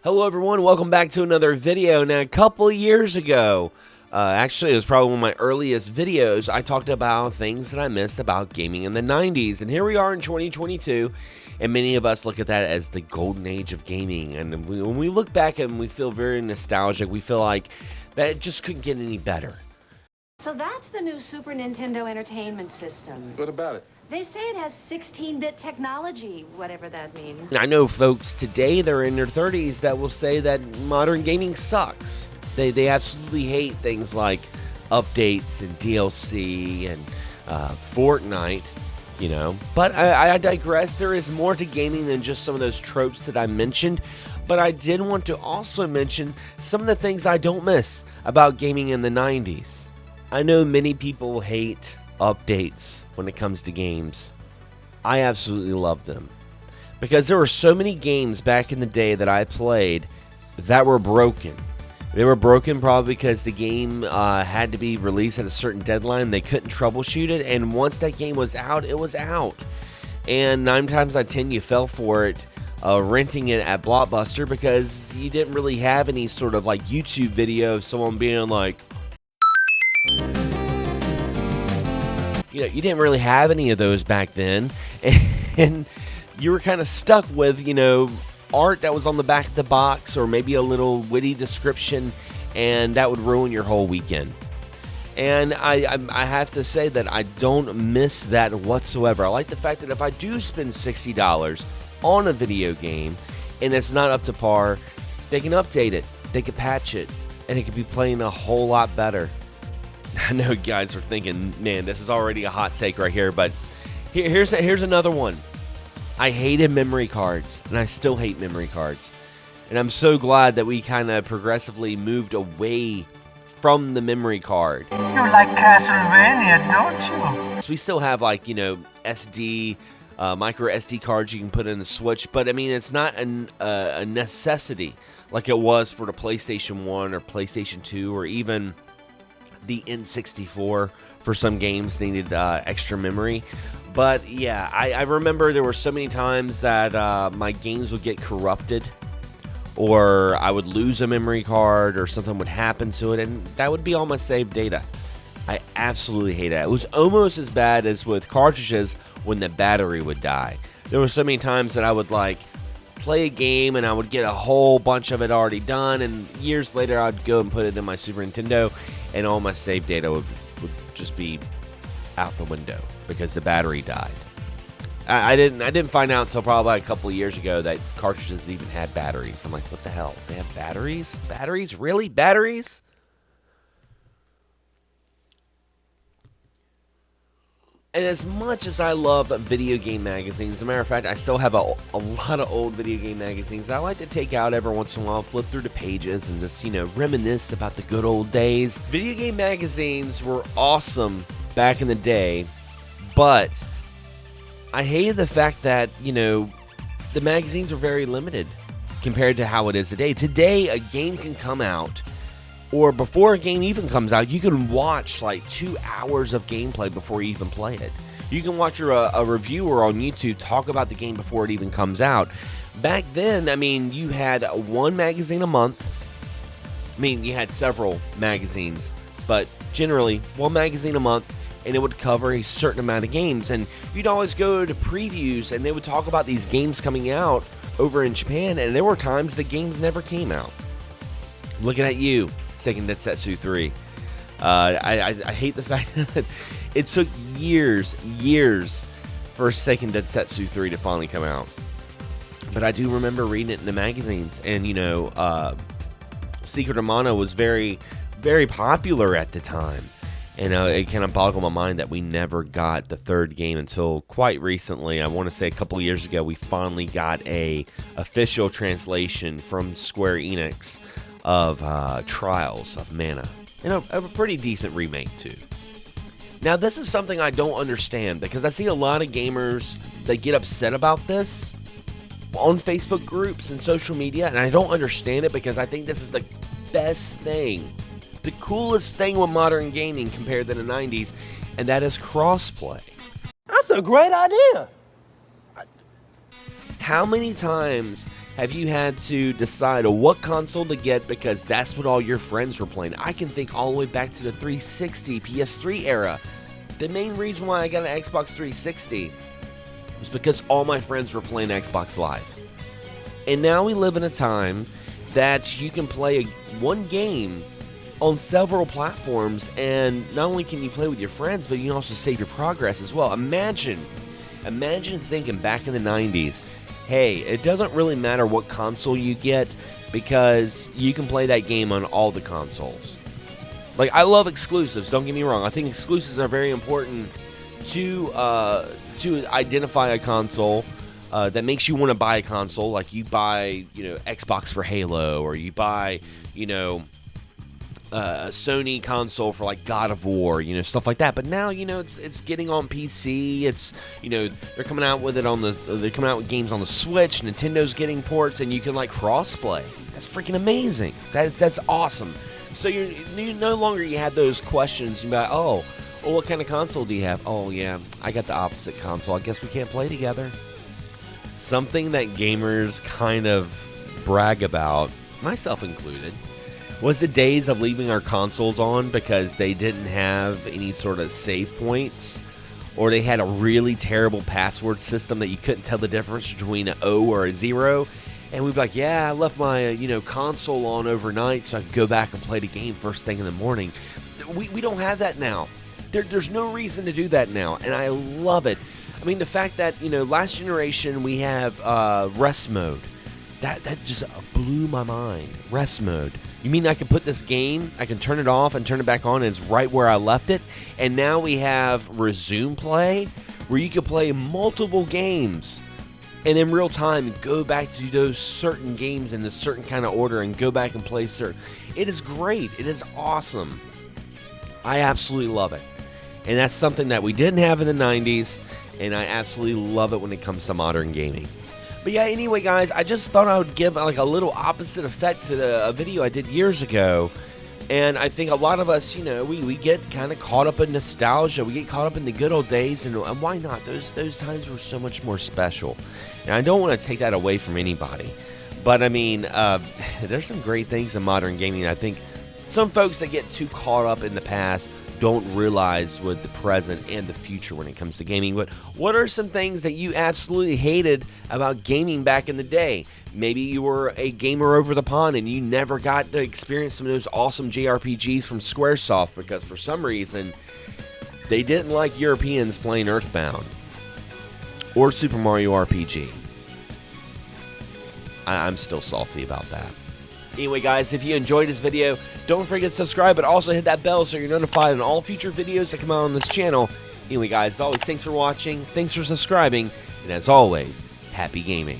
Hello everyone, welcome back to another video. Now a couple years ago, actually it was probably one of my earliest videos, I talked about things that I missed about gaming in the 90s. And here we are in 2022, and many of us look at that as the golden age of gaming. And when we look back and we feel very nostalgic, we feel like that it just couldn't get any better. So that's the new Super Nintendo Entertainment System. What about it? They say it has 16-bit technology, whatever that means. I know folks today, they're in their 30s, that will say that modern gaming sucks. They absolutely hate things like updates and DLC and Fortnite, you know. But I digress. There is more to gaming than just some of those tropes that I mentioned. But I did want to also mention some of the things I don't miss about gaming in the 90s. I know many people hate updates when it comes to games. I absolutely love them because there were so many games back in the day that I played that were broken. They were broken probably because the game had to be released at a certain deadline. They couldn't troubleshoot it, and once that game was out, it was out. And 9 times out of 10 you fell for it renting it at Blockbuster because you didn't really have any sort of like YouTube video of someone being like, you know, you didn't really have any of those back then, and you were kind of stuck with, you know, art that was on the back of the box or maybe a little witty description, and that would ruin your whole weekend. And I have to say that I don't miss that whatsoever. I like the fact that if I do spend $60 on a video game and it's not up to par, they can update it, they can patch it, and it can be playing a whole lot better. I know you guys are thinking, man, this is already a hot take right here, but here's another one. I hated memory cards, and I still hate memory cards. And I'm so glad that we kind of progressively moved away from the memory card. You like Castlevania, don't you? So we still have, like, you know, SD, micro SD cards you can put in the Switch, but I mean, it's not a necessity like it was for the PlayStation 1 or PlayStation 2 or even the N64 for some games needed extra memory. But yeah, I remember there were so many times that my games would get corrupted, or I would lose a memory card, or something would happen to it, and that would be all my saved data. I absolutely hate it. It was almost as bad as with cartridges when the battery would die. There were so many times that I would like play a game and I would get a whole bunch of it already done, and years later I'd go and put it in my Super Nintendo, and all my save data would just be out the window because the battery died. I didn't find out until probably a couple of years ago that cartridges even had batteries. I'm like, what the hell? They have batteries? Batteries? Really? Batteries? And as much as I love video game magazines, as a matter of fact, I still have a lot of old video game magazines I like to take out every once in a while, flip through the pages, and just, you know, reminisce about the good old days. Video game magazines were awesome back in the day, but I hated the fact that, you know, the magazines were very limited compared to how it is today. Today, a game can come out, or before a game even comes out, you can watch like 2 hours of gameplay before you even play it. You can watch a reviewer on YouTube talk about the game before it even comes out. Back then, I mean, you had one magazine a month. I mean, you had several magazines, but generally one magazine a month, and it would cover a certain amount of games. And you'd always go to previews, and they would talk about these games coming out over in Japan, and there were times the games never came out. Looking at you, Seiken Densetsu 3. I hate the fact that it took years for Seiken Densetsu 3 to finally come out. But I do remember reading it in the magazines, and, you know, Secret of Mana was very, very popular at the time. And it kind of boggled my mind that we never got the third game until quite recently. I want to say a couple years ago, we finally got a official translation from Square Enix of Trials of Mana, and a pretty decent remake too. Now, this is something I don't understand, because I see a lot of gamers that get upset about this on Facebook groups and social media, and I don't understand it, because I think this is the best thing, the coolest thing with modern gaming compared to the 90s, and that is crossplay. That's a great idea. How many times have you had to decide what console to get because that's what all your friends were playing? I can think all the way back to the 360, PS3 era. The main reason why I got an Xbox 360 was because all my friends were playing Xbox Live. And now we live in a time that you can play one game on several platforms, and not only can you play with your friends, but you can also save your progress as well. Imagine thinking back in the 90s, hey, it doesn't really matter what console you get because you can play that game on all the consoles. Like, I love exclusives, don't get me wrong. I think exclusives are very important to identify a console that makes you want to buy a console. Like, you buy, Xbox for Halo, or you buy, a Sony console for like God of War, stuff like that. But now, it's getting on PC. It's, they're coming out with games on the Switch. Nintendo's getting ports, and you can like crossplay. That's freaking amazing. That's awesome. So you no longer you had those questions. You're like, oh, well, what kind of console do you have? Oh yeah, I got the opposite console. I guess we can't play together. Something that gamers kind of brag about, myself included, was the days of leaving our consoles on because they didn't have any sort of save points, or they had a really terrible password system that you couldn't tell the difference between an O or a 0. And we'd be like, yeah, I left my console on overnight so I could go back and play the game first thing in the morning. We don't have that now. There's no reason to do that now, and I love it. I mean, the fact that, last generation we have rest mode. That just blew my mind. Rest mode. You mean I can put this game, I can turn it off and turn it back on, and it's right where I left it? And now we have resume play, where you can play multiple games and in real time go back to those certain games in a certain kind of order and go back and play certain. It is great. It is awesome. I absolutely love it. And that's something that we didn't have in the 90s, and I absolutely love it when it comes to modern gaming. But yeah, anyway, guys, I just thought I would give like a little opposite effect to a video I did years ago. And I think a lot of us, we get kind of caught up in nostalgia. We get caught up in the good old days, and why not? Those times were so much more special. And I don't want to take that away from anybody. But, I mean, there's some great things in modern gaming. I think some folks that get too caught up in the past don't realize with the present and the future when it comes to gaming. But what are some things that you absolutely hated about gaming back in the day? Maybe you were a gamer over the pond and you never got to experience some of those awesome JRPGs from Squaresoft because for some reason they didn't like Europeans playing Earthbound or Super Mario RPG. I'm still salty about that. Anyway, guys, if you enjoyed this video, don't forget to subscribe, but also hit that bell so you're notified on all future videos that come out on this channel. Anyway, guys, as always, thanks for watching, thanks for subscribing, and as always, happy gaming.